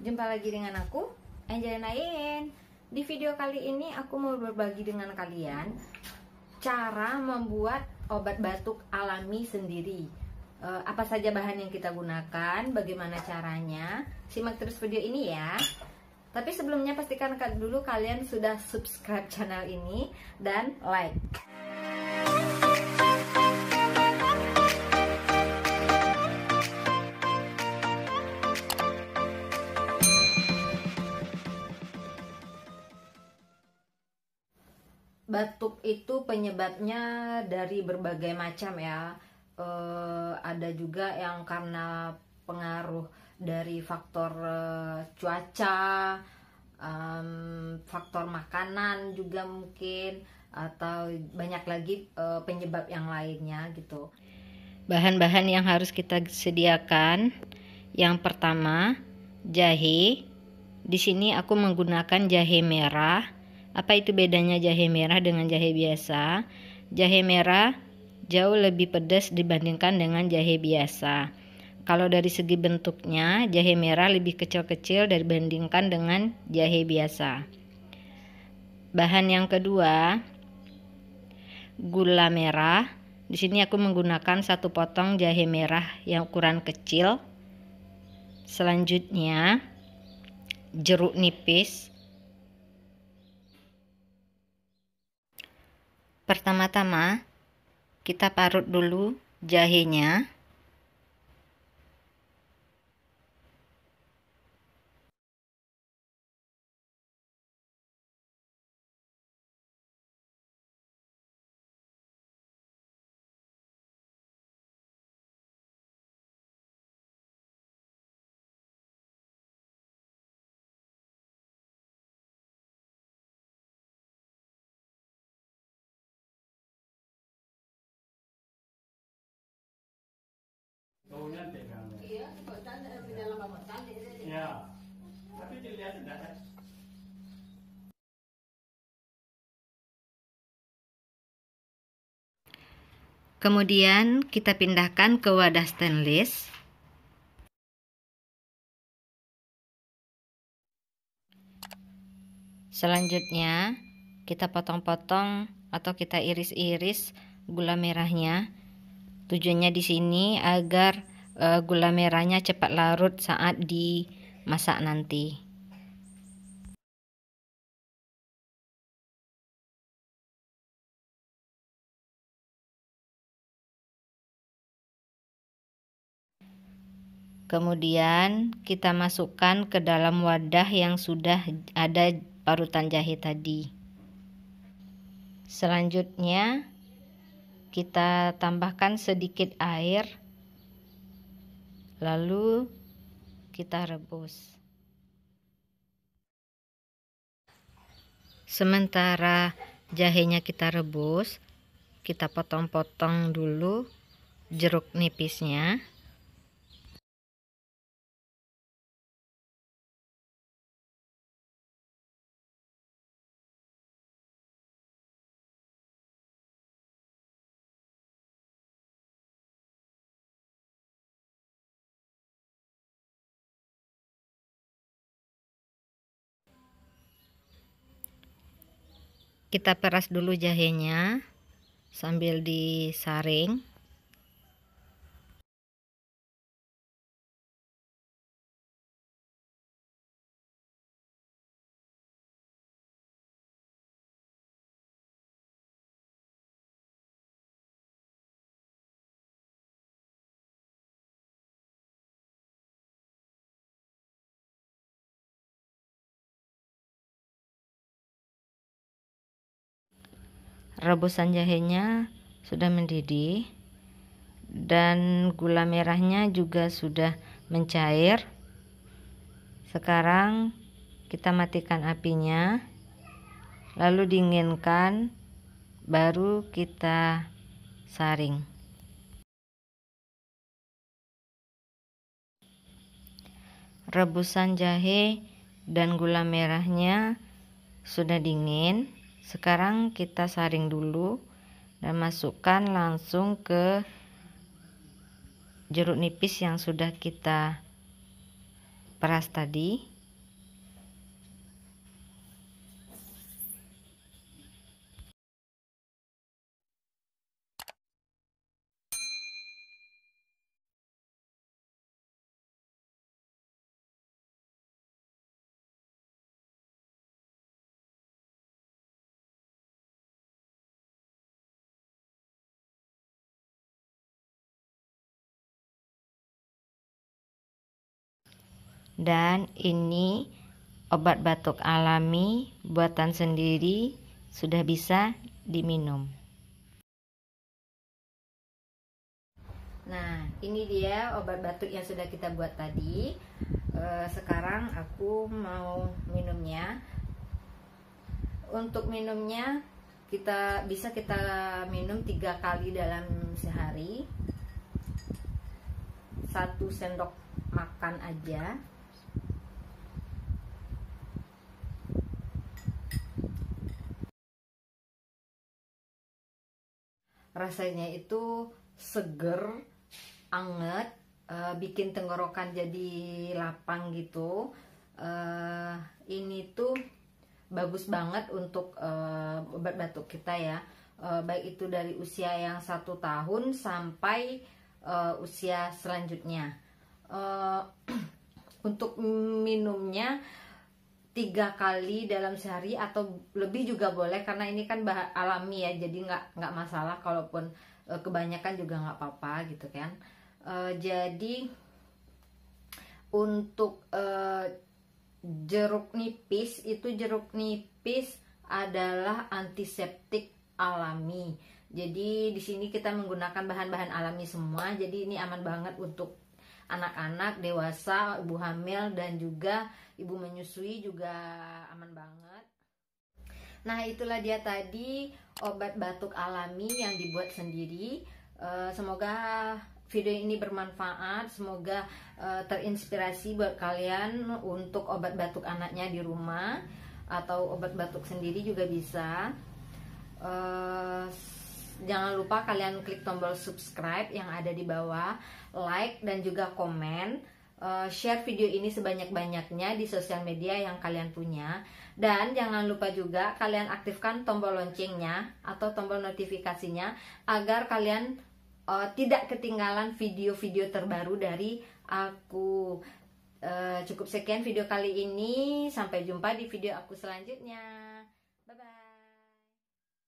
Jumpa lagi dengan aku, Angelina Yen. Di video kali ini aku mau berbagi dengan kalian cara membuat obat batuk alami sendiri. Apa saja bahan yang kita gunakan, bagaimana caranya. Simak terus video ini ya. Tapi sebelumnya pastikan dulu kalian sudah subscribe channel ini dan like. Batuk itu penyebabnya dari berbagai macam ya. Ada juga yang karena pengaruh dari faktor cuaca, faktor makanan juga mungkin, atau banyak lagi penyebab yang lainnya gitu. Bahan-bahan yang harus kita sediakan, yang pertama jahe. Di sini aku menggunakan jahe merah. Apa itu bedanya jahe merah dengan jahe biasa? Jahe merah jauh lebih pedas dibandingkan dengan jahe biasa. Kalau dari segi bentuknya, jahe merah lebih kecil-kecil dibandingkan dengan jahe biasa. Bahan yang kedua, gula merah. Di sini aku menggunakan 1 potong jahe merah yang ukuran kecil. Selanjutnya, jeruk nipis. Pertama-tama kita parut dulu jahenya. Kemudian kita pindahkan ke wadah stainless. Selanjutnya kita potong-potong atau kita iris-iris gula merahnya. Tujuannya di sini agar gula merahnya cepat larut saat dimasak nanti. Kemudian kita masukkan ke dalam wadah yang sudah ada parutan jahe tadi. Selanjutnya kita tambahkan sedikit air, lalu kita rebus. Sementara jahenya kita rebus, kita potong-potong dulu jeruk nipisnya. Kita peras dulu jahenya sambil disaring. Rebusan jahenya sudah mendidih dan gula merahnya juga sudah mencair. Sekarang kita matikan apinya, lalu dinginkan, baru kita saring. Rebusan jahe dan gula merahnya sudah dingin. Sekarang kita saring dulu dan masukkan langsung ke jeruk nipis yang sudah kita peras tadi. Dan ini obat batuk alami buatan sendiri, sudah bisa diminum. Nah, ini dia obat batuk yang sudah kita buat tadi. Sekarang aku mau minumnya. Untuk minumnya kita minum 3 kali dalam sehari. 1 sendok makan aja. Rasanya itu seger, anget, bikin tenggorokan jadi lapang gitu. Ini tuh bagus banget untuk obat batuk kita ya, baik itu dari usia yang 1 tahun sampai usia selanjutnya. Untuk minumnya 3 kali dalam sehari atau lebih juga boleh, karena ini kan bahan alami ya, jadi nggak masalah kalaupun kebanyakan juga nggak apa-apa gitu kan. Jadi untuk jeruk nipis adalah antiseptik alami. Jadi di sini kita menggunakan bahan-bahan alami semua. Jadi ini aman banget untuk anak-anak, dewasa, ibu hamil, dan juga ibu menyusui juga aman banget. Nah, itulah dia tadi obat batuk alami yang dibuat sendiri. Semoga video ini bermanfaat, semoga terinspirasi buat kalian untuk obat batuk anaknya di rumah, atau obat batuk sendiri juga bisa. Jangan lupa kalian klik tombol subscribe yang ada di bawah, like dan juga komen, share video ini sebanyak-banyaknya di sosial media yang kalian punya, dan jangan lupa juga kalian aktifkan tombol loncengnya atau tombol notifikasinya agar kalian tidak ketinggalan video-video terbaru dari aku. Cukup sekian video kali ini, sampai jumpa di video aku selanjutnya.